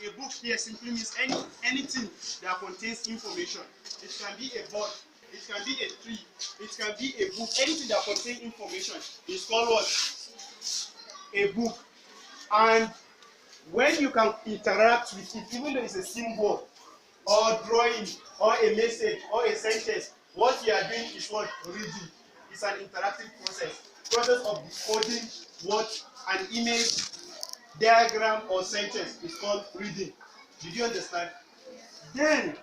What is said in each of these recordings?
a book here simply means anything that contains information. It can be a board, it can be a tree, it can be a book. Anything that contains information is called what? A book. And when you can interact with it, even though it's a symbol or drawing or a message or a sentence, what you are doing is what? Reading. It's an interactive process of decoding what an image, diagram or sentence is called reading. Did you understand? Then,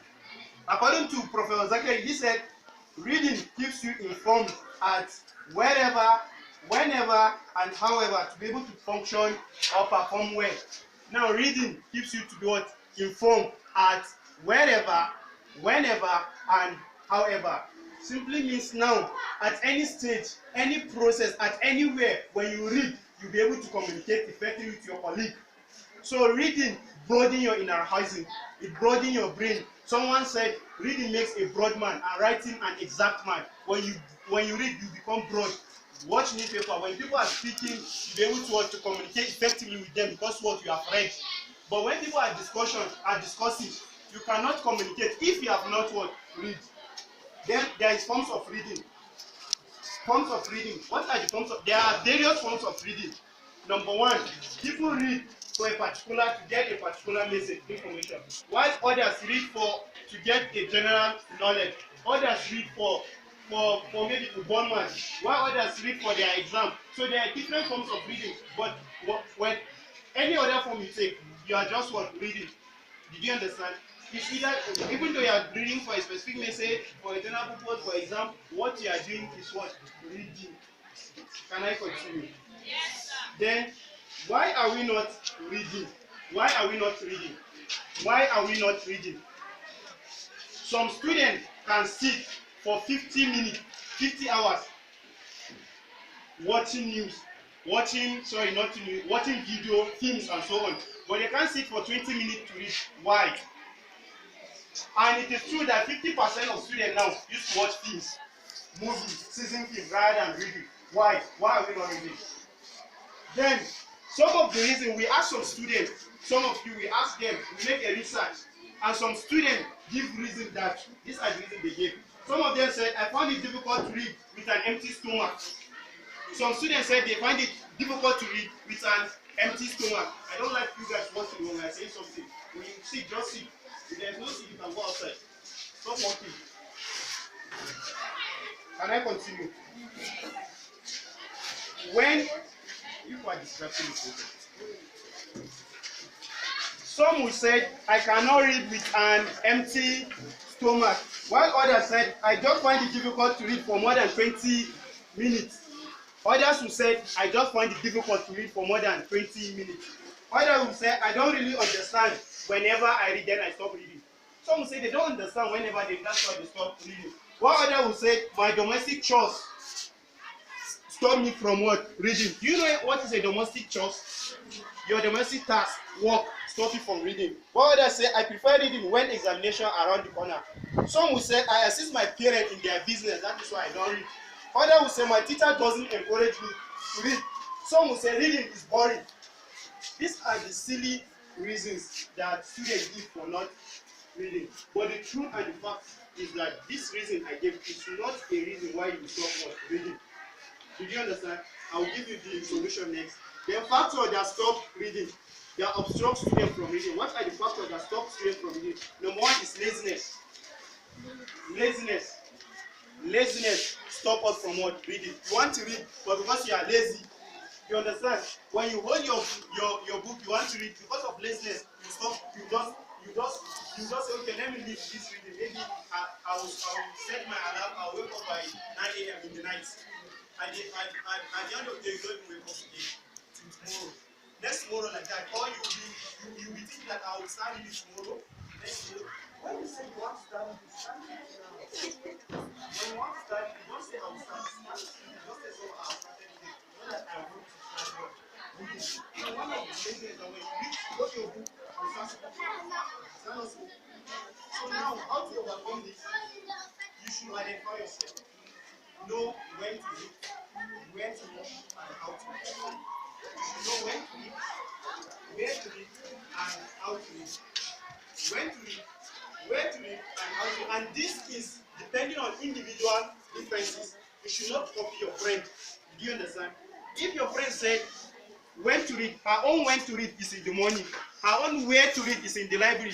according to Professor Zaria, he said reading keeps you informed at wherever, whenever and however to be able to function or perform well. Now reading keeps you to be what? Informed at wherever, whenever and however. Simply means now at any stage, any process, at anywhere when you read, you'll be able to communicate effectively with your colleague. So reading broadens your inner horizon, it broadens your brain. Someone said reading makes a broad man and writing an exact man. When you read, you become broad. Watch newspaper. When people are speaking, you'll be able to communicate effectively with them because what you have read. But when people are discussing, you cannot communicate if you have not what? Read. Then there is forms of reading. Forms of reading. What are the forms of? There are various forms of reading. Number one, people read for a particular to get a particular message, information. While others read to get a general knowledge. Others read for maybe football match. While others read for their exam. So there are different forms of reading. But when any other form you take, you are just what? Reading. Did you understand? It's either, even though you are reading for a specific message, for a general purpose, for example, what you are doing is what? Reading. Can I continue? Yes, sir. Then, why are we not reading? Why are we not reading? Why are we not reading? Some students can sit for 50 minutes, 50 hours, watching news, watching video, films and so on. But they can't sit for 20 minutes to read. Why? And it is true that 50% of students now used to watch films, movies, season films rather than reading. Why? Why are we not reading? Then, some of the reasons we ask some students, some of you, we ask them, we make a research, and some students give reasons that these are the reasons they gave. Some of them said, I found it difficult to read with an empty stomach. Some students said they find it difficult to read with an empty stomach. I don't like you guys watching when I say something. When you sit, just sit. If there's no seat, you can go outside. Stop walking. Can I continue? When you are distracting me, some will say, I cannot read with an empty stomach, while others said, I just find it difficult to read for more than 20 minutes. Others will say, I just find it difficult to read for more than 20 minutes. Others will say, I don't really understand. Whenever I read, then I stop reading. Some will say they don't understand whenever that's why they stop reading. While others will say, my domestic chores stop me from what? Reading. Do you know what is a domestic chores? Your domestic task, work, stop you from reading. While others say, I prefer reading when examination are around the corner. Some will say, I assist my parents in their business, that is why I don't read. Others will say, my teacher doesn't encourage me to read. Some will say, reading is boring. These are the silly reasons that students give for not reading. But the truth and the fact is that this reason I gave is not a reason why you stop reading. Did you understand? I will give you the solution next. The factors that stop reading, that obstruct students from reading. What are the factors that stop students from reading? Number one is laziness. Laziness stop us from what? Reading. You want to read, but because you are lazy, you understand? When you hold your book, you want to read, because of laziness, you stop. You just say, okay, let me leave this reading. Maybe I will set my alarm. I'll wake up by 9 a.m. in the night. At the end of the day, you don't wake up again till tomorrow. Next tomorrow like that, or you will think that I will start reading tomorrow. Next tomorrow. When you say you want to start reading, start reading now. When you want to start, you don't say I will start reading. Just say so I have started reading. Not that I want to start reading. So one of the things is that when you read, go to your book and start reading. So now, how to overcome this? You should identify yourself. Know when to read, where to read, and how to read. know when to read, where to read, and how to read. When to read, where to read, and how to. And this is depending on individual differences. You should not copy your friend. Do you understand? If your friend said when to read, her own when to read is in the morning. Her own where to read is in the library.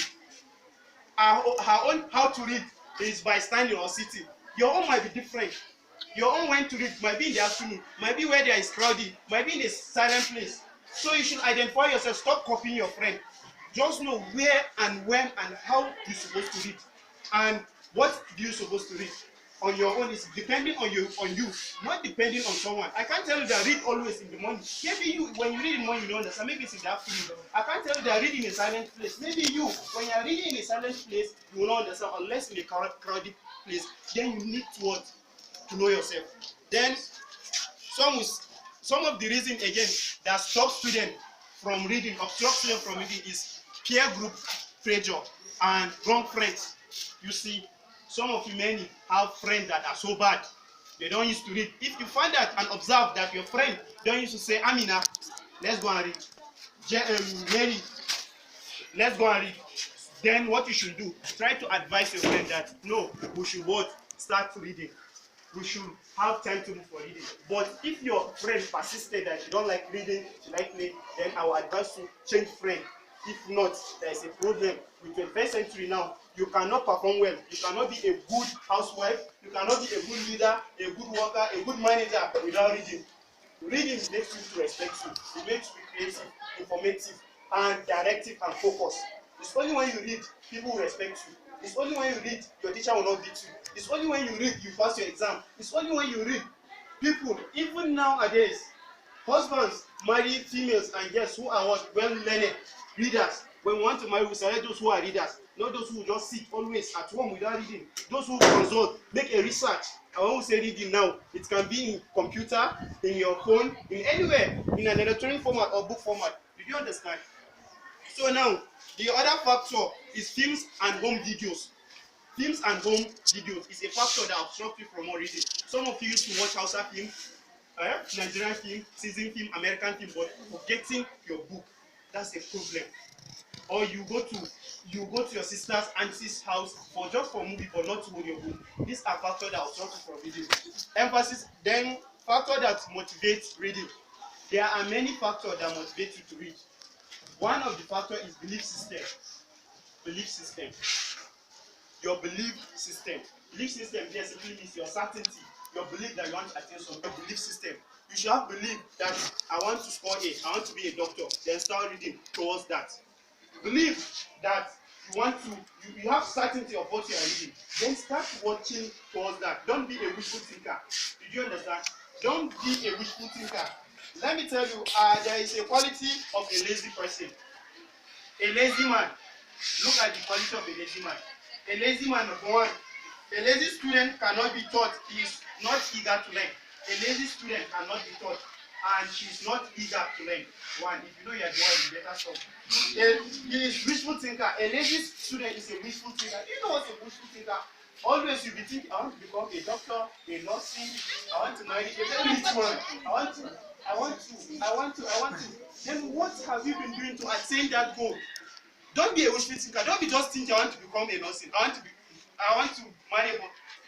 Her own how to read is by standing or sitting. Your own might be different. Your own when to read might be in the afternoon, might be where there is crowded, might be in a silent place. So you should identify yourself. Stop copying your friend. Just know where and when and how you're supposed to read, and what you're supposed to read. On your own is depending on you, not depending on someone. I can't tell you that read always in the morning. Maybe you, when you read in the morning, you don't understand. Maybe it's in the afternoon. I can't tell you that read in a silent place. Maybe you, when you're reading in a silent place, you will not understand unless in a crowded place. Then you need to what? To know yourself. Then some of the reason again that stop students from reading, obstruct students from reading, is peer group pressure and wrong friends. You see, some of you many have friends that are so bad, they don't used to read. If you find out and observe that your friend don't used to say, Amina, let's go and read. Mary, let's go and read. Then what you should do, try to advise your friend that no, we should what? Start reading. We should have time to for reading. But if your friend persisted that you don't like reading, you like playing, then I will advise you change friend. If not, there is a problem. With the 21st century now, you cannot perform well. You cannot be a good housewife. You cannot be a good leader, a good worker, a good manager without reading. Reading makes you to respect you. It makes you creative, informative, and directive and focused. It's only when you read, people will respect you. It's only when you read, your teacher will not beat you. It's only when you read, you pass your exam. It's only when you read, people, even nowadays, husbands marry females and girls who are what? Well-learned readers. When we want to marry, we select those who are readers, not those who just sit always at home without reading. Those who consult, make a research. And when we say reading now, it can be in computer, in your phone, in anywhere, in an electronic format or book format. Did you understand? So now, the other factor is films and home videos. Films and home videos is a factor that obstructs you from more reading. Some of you used to watch Hausa film, Nigerian film, season film, American film, but forgetting your book. That's a problem. Or you go to your sister's auntie's house for movie, but not to hold your book. These are factors that obstruct you from reading. Emphasis, then factor that motivates reading. There are many factors that motivate you to read. One of the factors is belief system. Belief system. Your belief system. Belief system basically means your certainty, your belief that you want to attain some belief system. You should have belief that I want to score A, I want to be a doctor, then start reading towards that. Believe that you have certainty of what you are reading, then start watching towards that. Don't be a wishful thinker. Did you understand? Don't be a wishful thinker. Let me tell you, there is a quality of a lazy person. A lazy man. Look at the quality of a lazy man. A lazy man, number one, a lazy student cannot be taught. He is not eager to learn. A lazy student cannot be taught, and she is not eager to learn. One, if you know you're the one, you better stop. He is wishful thinker. A lazy student is a wishful thinker. Do you know what's a wishful thinker? Always you be thinking, I want to become a doctor, a nurse, I want to marry a very rich man. I want to. Then what have you been doing to attain that goal? Don't be a wishful thinker. Don't be just thinking I want to become a nurse. I want to marry.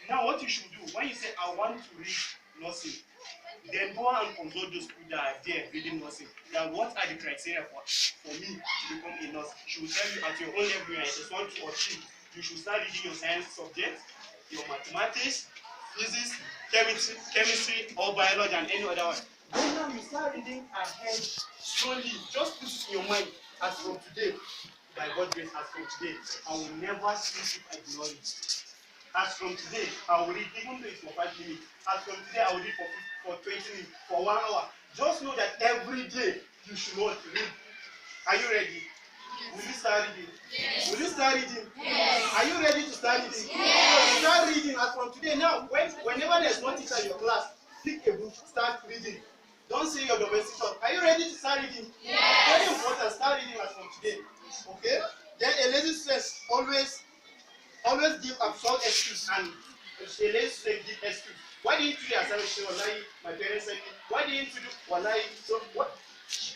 Now what you should do, when you say I want to read nursing, then go and consult those people that are there reading nursing. Then what are the criteria for me to become a nurse? She will tell you at your own level, you just want to achieve. You should start reading your science subjects, your mathematics, physics, chemistry, or biology, and any other one. Then now you start reading ahead slowly. Just put it in your mind as from today. By God's grace, as from today, I will never sleep if I ignore it. As from today, I will read, even though it's for 5 minutes. As from today, I will read for 20 minutes, for 1 hour. Just know that every day you should want to read. Are you ready? Will you start reading? Yes. Will you start reading? Yes. Are you ready to start reading? Yes. So start reading as from today. Now, whenever there's no teacher in your class, pick a book, start reading. Don't say your domestic talk. Are you ready to start reading? Yes. Very important, start reading as from today. Okay? Then a lazy stress always give absurd excuse, and a lazy stress give excuse. Why didn't you do the assignment? Wallahi, my parents said me. Why didn't you do? Wallahi, so what?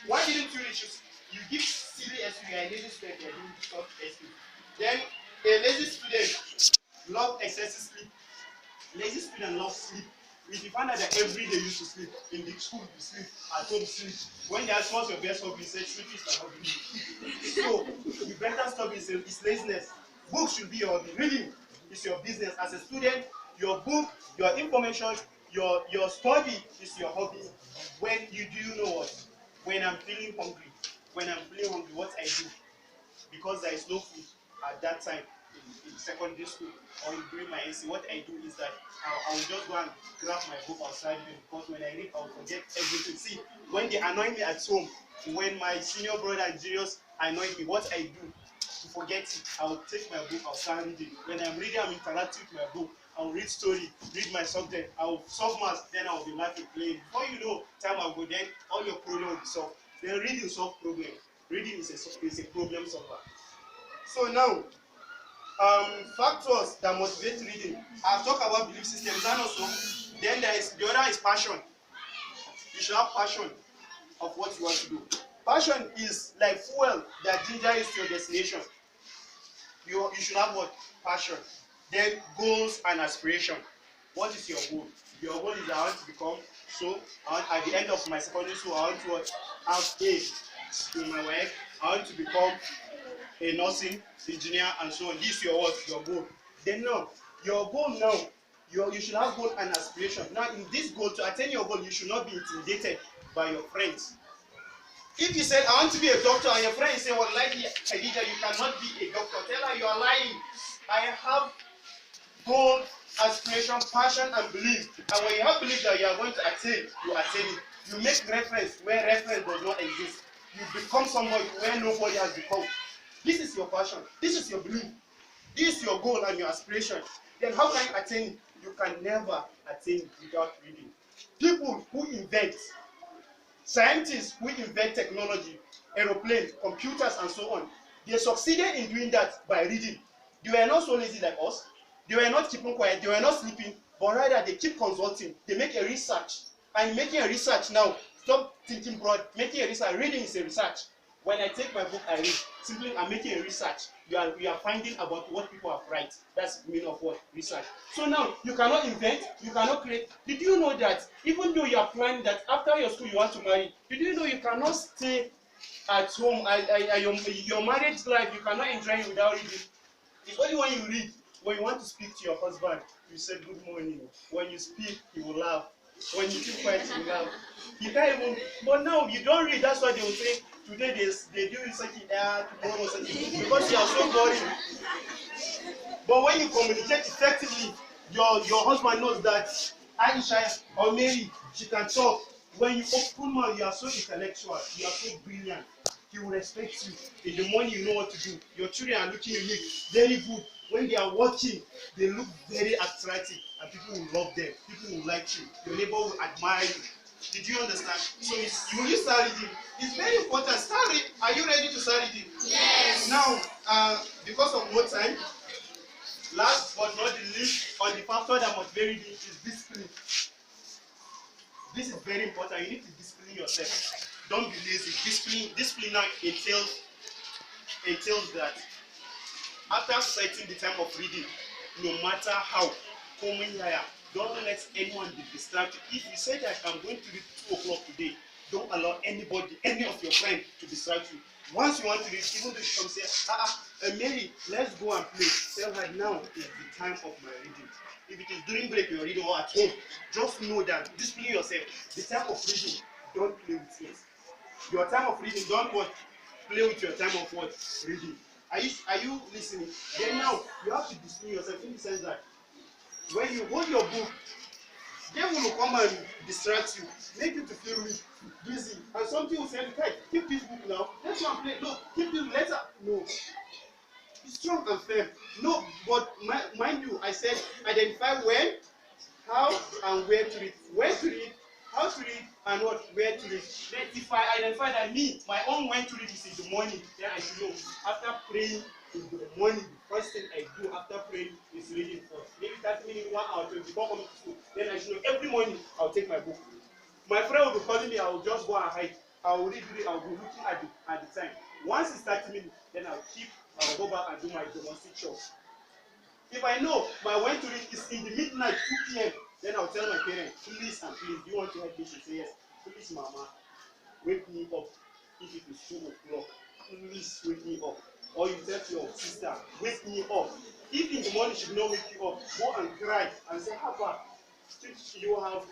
Why didn't you reach? You give silly excuse, you are a lazy student, you are doing soft excuse. Then a lazy student love excessive sleep. Lazy student love sleep. If you find out that every day you used to sleep, in the school you sleep, at home you sleep. When they ask what's your best hobby, you say sleep is my hobby. So you better stop it's laziness. Books should be your hobby. Reading is your business. As a student, your book, your information, your study is your hobby. When you know what? When I'm feeling hungry, what I do, because there is no food at that time in secondary school or during my NC, what I do is that I will just go and grab my book outside reading, because when I read, I will forget everything. See, when they annoy me at home, when my senior brother and juniors annoy me, what I do to forget it, I will take my book, I'll start reading. When I'm reading, I'm interacting with my book. I'll read story, read my subject, I'll solve maths, then I'll be laughing, playing. Before you know, time will go, then all your problem will be solved. Then reading solve problem. Reading is a problem solver. So now, factors that motivate reading. I've talked about belief systems and also. Then the other is passion. You should have passion of what you want to do. Passion is like fuel that ginger you to your destination. You should have what? Passion. Then goals and aspiration. What is your goal? Your goal is I want to become at the end of my secondary school, I want to have A in my work. I want to become a nursing engineer and so on. This is your what? Your goal. Then now, your goal now, you should have goal and aspiration. Now, in this goal, to attain your goal, you should not be intimidated by your friends. If you said, I want to be a doctor, and your friend say, well, like Khadija, you cannot be a doctor, tell her you are lying. I have goal, aspiration, passion, and belief. And when you have belief that you are going to attain, you attain it. You make reference where reference does not exist. You become somebody where nobody has become. This is your passion. This is your belief. This is your goal and your aspiration. Then how can you attain it? You can never attain it without reading. People who invent, scientists who invent technology, aeroplanes, computers, and so on, they succeeded in doing that by reading. They were not so lazy like us. They were not keeping quiet. They were not sleeping. But rather, they keep consulting. They make a research. And making a research now, stop thinking broad. Making a research. Reading is a research. When I take my book, I read. Simply, I'm making a research. You are finding about what people have write. That's the meaning of what? Research. So now, you cannot invent, you cannot create. Did you know that even though you are planning that after your school you want to marry, did you know you cannot stay at home, your marriage life, you cannot enjoy it without reading? It's only when you read, when you want to speak to your husband, you say good morning. When you speak, he will laugh. When you keep quiet, he will laugh. You can't even, but now you don't read, that's why they will say, today they do such tomorrow such, because you are so boring. But when you communicate effectively, your husband knows that Aisha or Mary, she can talk. When you open mouth, you are so intellectual, you are so brilliant. He will respect you. In the morning, you know what to do. Your children are looking unique, very good. When they are watching, they look very attractive, and people will love them. People will like you. Your neighbor will admire you. Did you understand? So when you start reading, it's very important. Start reading. Are you ready to start reading? Yes. Now, because of more time, last but not the least, on the factor that must be reading is discipline. This is very important. You need to discipline yourself. Don't be lazy. Discipline now entails that after setting the time of reading, no matter how, don't let anyone be distracted. If you say that I'm going to read 2 o'clock today, don't allow anybody, any of your friends, to distract you. Once you want to read, even though you come say, Mary, let's go and play. Tell her now is the time of my reading. If it is during break you're reading or at home, just know that, discipline yourself. The time of reading, don't play with it. Your time of reading, don't what? Play with your time of what? Reading. Are you listening? Then now, you have to discipline yourself in the sense that when you hold your book, devil will come and distract you, make you to feel weak, busy, and something will say, hey, keep this book now, let's go and play. No, keep this later. No. Be strong and firm. No, but mind you, I said identify when, how, and where to read. Where to read, how to read, and what, where to read. Then if I identify that my own when to read is in the morning, then I should know. After praying in the morning, the first thing I do after praying is reading first. Maybe 30 minutes, 1 hour, 24 coming to school. Then I should know every morning I'll take my book. My friend will be calling me, I will just go and hide. I'll read it, I'll be looking at the time. Once it's 30 minutes, then I'll go back and do my domestic chores. If I know my when to read is in the midnight, 2 p.m., then I'll tell my parents, please and please, do you want to help me? She say yes. Please, mama, wake me up if it is 2 o'clock. Please wake me up. Or you tell your sister, wake me up. If in the morning she will not wake you up, go and cry and say, Papa, you have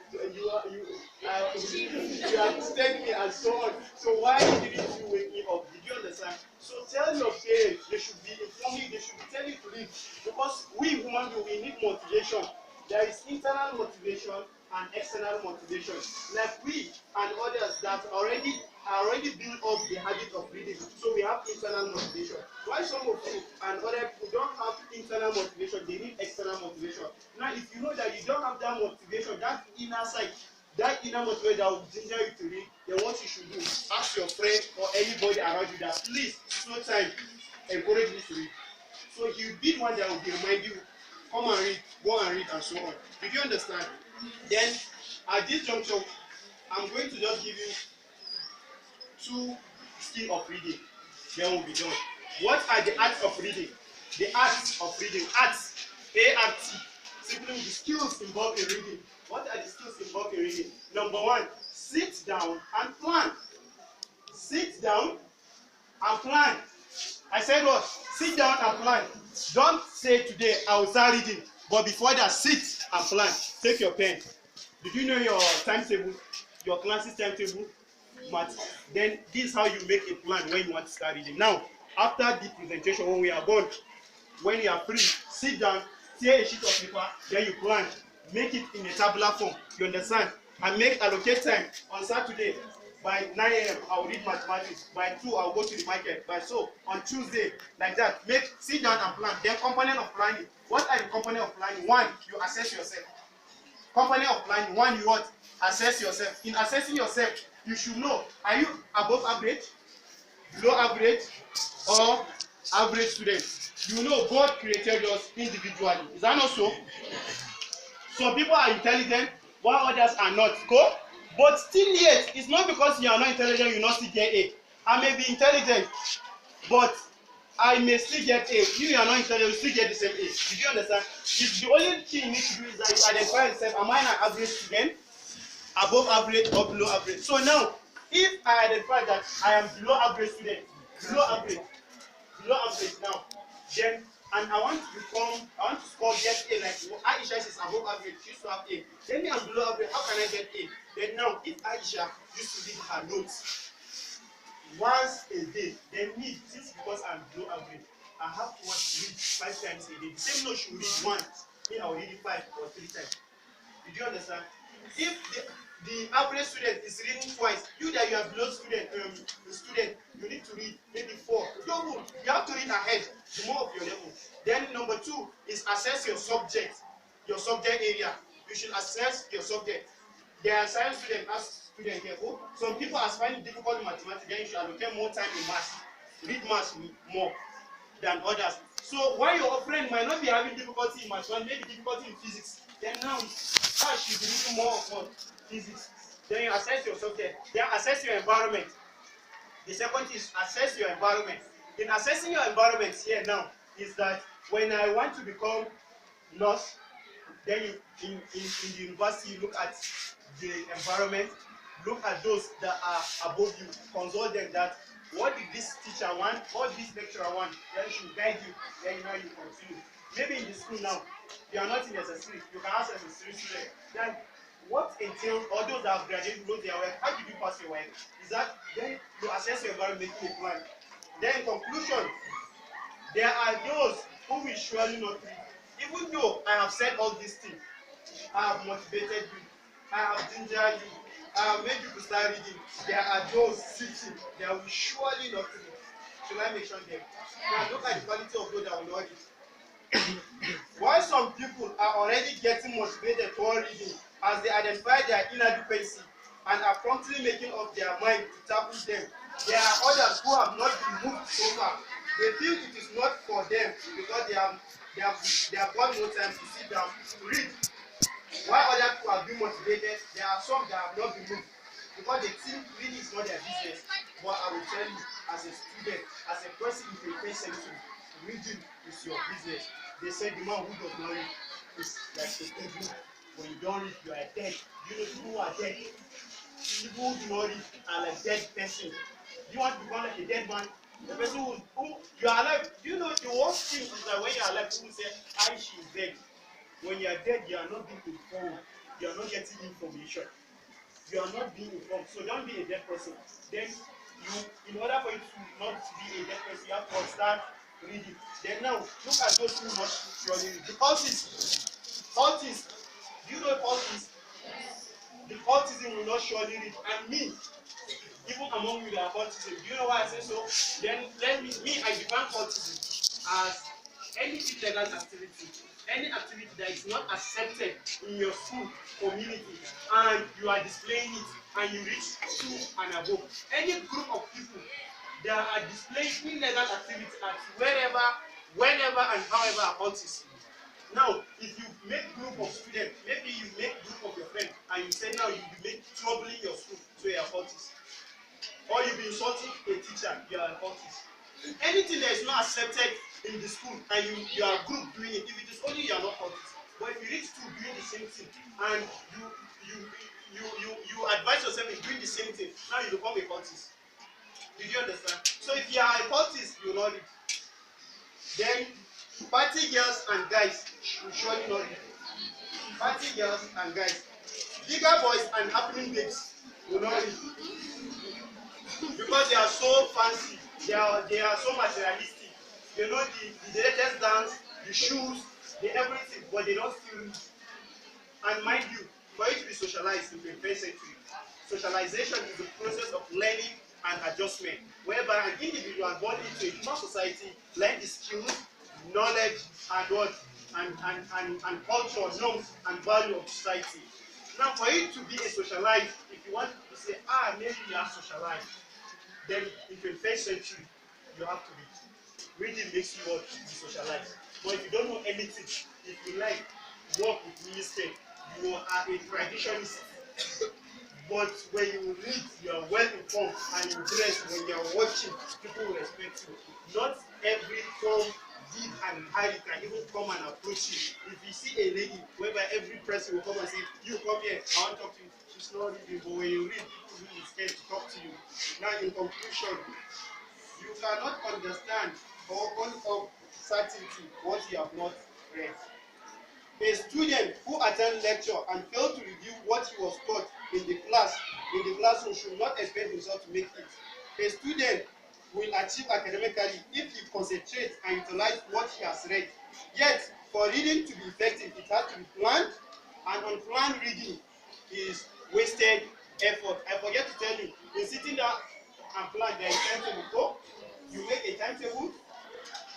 texted me and so on. So why didn't you wake me up? Did you understand? So tell your parents, they should be informing, they should be telling you to read. Because we human beings, we need motivation. There is internal motivation and external motivation. Like we and others that already build up the habit of reading. So we have internal motivation. Why some of you and other people don't have internal motivation, they need external motivation. Now if you know that you don't have that motivation, that inner side, that inner motivation that will ginger you to read, then what you should do, ask your friend or anybody around you that please, slow time, encourage me to read. So he'll be the one that will remind you, come and read, go and read, and so on. Did you understand? Then at this juncture, I'm going to just give you 2 skills of reading. Then we'll be done. What are the arts of reading? The arts of reading. Arts. A-R-T. Simply the skills involved in reading. What are the skills involved in reading? Number 1, sit down and plan. Sit down and plan. I said what? Sit down and plan. Don't say today I will start reading, but before that, sit and plan. Take your pen. Did you know your timetable, your classes timetable? Then this is how you make a plan when you want to start reading. Now, after the presentation, when we are done, when you are free, sit down, tear a sheet of paper, then you plan. Make it in a tabular form. You understand? And allocate time on Saturday. By 9 a.m. I will read mathematics. By 2 I will go to the market. By so on Tuesday, like that. Sit down and plan. Then component of planning. What are the component of planning? 1, you assess yourself. Component of planning. 1, you what? Assess yourself. In assessing yourself, you should know, are you above average, below average, or average student? You know God created us individually. Is that not so? Some people are intelligent while others are not. Go? But still yet, it's not because you are not intelligent you not still get A. I may be intelligent, but I may still get A. You are not intelligent, you still get the same A. Did you understand? It's the only thing you need to do is that you identify yourself. Am I an average student, above average, or below average? So now, if I identify that I am below average student, below average now, then and I want to score get A like Aisha is above average, she used to have A. Then me I'm below average, how can I get A? Then now, if Aisha used to read her notes once a day, then me, since because I'm below average, I have to read 5 times a day. The same note she will read once, me I will read it 5 or 3 times. Did you understand? If the average student is reading twice, you that you are below student, you need to read maybe 4. Double, you have to read ahead, the more of your level. Then number 2 is assess your subject area. You should assess your subject. There are science students, here. Some people are finding difficult in mathematics, then you should allocate more time in maths. Read maths more than others. So while your friend might not be having difficulty in mathematics, maybe difficulty in physics, then now she's reading more of physics. Then you assess your subject. Then assess your environment. The second is assess your environment. In assessing your environment here now is that when I want to become nurse, then in the university you look at the environment, look at those that are above you, consult them that what did this teacher want, what did this lecturer want, then she will guide you, then now you continue. Maybe in the school now, you are not in SS3, you can ask SS3 student, then what entails, or those that have graduated, know their work, how did you pass your work? Is that, then you assess your environment, make a plan. Then in conclusion, there are those who will surely not read. Even though I have said all these things, I have motivated you, I have gingered you, I have made you to start reading. There are those sitting, they will surely not read. Should I mention them? Now look at the quality of those that will not read. Why some people are already getting motivated toward reading as they identify their inadequacy and are promptly making up their mind to tackle them. There are others who have not been moved so far. They feel it is not for them because they have got no time to sit down to read. While other people have been motivated, there are some that have not been moved. because they think reading is not their business. But I will tell you, as a student, as a person in the 21st century, reading is your business. They say the man who does not read is like a devil. When you don't read, you are dead. You know people who are dead. People who do not read are like dead person. You want to become like a dead man? The person who you are alive. Do you know the worst thing is that when you are alive, people say, "I she is dead." When you are dead, you are not being informed. You are not getting information. You are not being informed. So don't be a dead person. Then you, in order for you to not be a dead person, you have to start reading. Then now, look at those who not surely read. The cultists. Do you know cultists? The cultism will not surely read. And me, even among you that are cultism, do you know why I say so? Then let me I define cultism as any illegal activity, any activity that is not accepted in your school community, and you are displaying it, and you reach 2 and above. Any group of people that are displaying illegal activity at wherever, whenever, and however are cultists. Now, if you make group of students, maybe you make group of your friends, and you say now you be make troubling your school, so you are cultist. Or you be insulting a teacher, you are a cultist. Anything that is not accepted in the school, and you are group doing it, if it is only you are not cultist. But if you reach to doing the same thing, and you advise yourself in doing the same thing, now you become a cultist. Did you understand? So if you are a cultist, you will not read. Then party girls and guys will surely not read. Party girls and guys. Bigger boys and happening babes will not read. Because they are so fancy, they are so materialistic. They know the latest dance, the shoes, the everything, but they don't still read. And mind you, for you to be socialized in the 21st century, socialization is the process of learning and adjustment, whereby an individual born into a human society learn the skills, knowledge, and what and culture, norms, and value of society. Now, for you to be a socialite, if you want to say, maybe you are socialized, then in the 21st century, you have to read. Reading makes you what? Be socialized. But if you don't know anything, if you like work with me instead, you are a traditionalist. But when you read, you are well informed and you dress. When you are watching, people will respect you. Not every form, deed, and high can even come and approach you. If you see a lady, whereby every person will come and say, "You come here, I want to talk to you." She's not reading, but when you read, people will be scared to talk to you. Now, in conclusion, you cannot understand or con certainty what you have not read. A student who attends lecture and fails to review what he was taught in the classroom should not expect himself to make it. A student will achieve academically if he concentrates and utilizes what he has read. Yet, for reading to be effective, it has to be planned, and unplanned reading is wasted effort. I forget to tell you, in sitting down and plan, there is timetable. So, you make a timetable,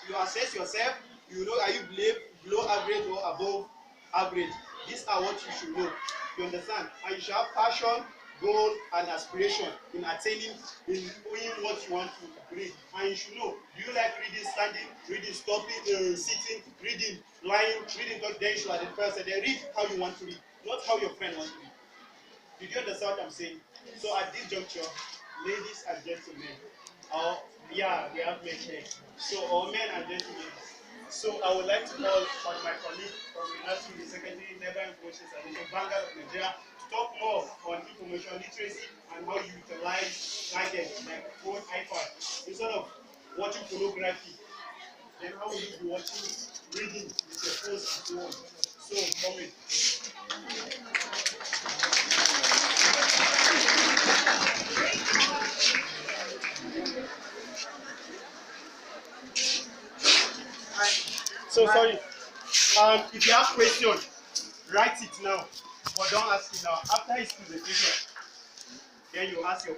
you assess yourself, you know, are you below average or above average? These are what you should know. You understand? And you should have passion, goal, and aspiration in attaining, in doing what you want to read. And you should know, do you like reading standing, reading stopping, sitting, reading lying, reading talking? Then you should identify yourself. Then read how you want to read, not how your friend wants to read. Did you understand what I'm saying? So at this juncture, ladies and gentlemen, we have men here. So all men and gentlemen. So I would like to call on my colleague from the National Secretary, Never Information Solution, Vanguard of Nigeria, to talk more on information literacy and how you utilize gadgets like phone, iPad, instead of watching pornography. Then how will you be watching, reading with your phones and so on? So comment. So sorry. If you have questions, write it now, but don't ask it now. After his presentation, then you ask your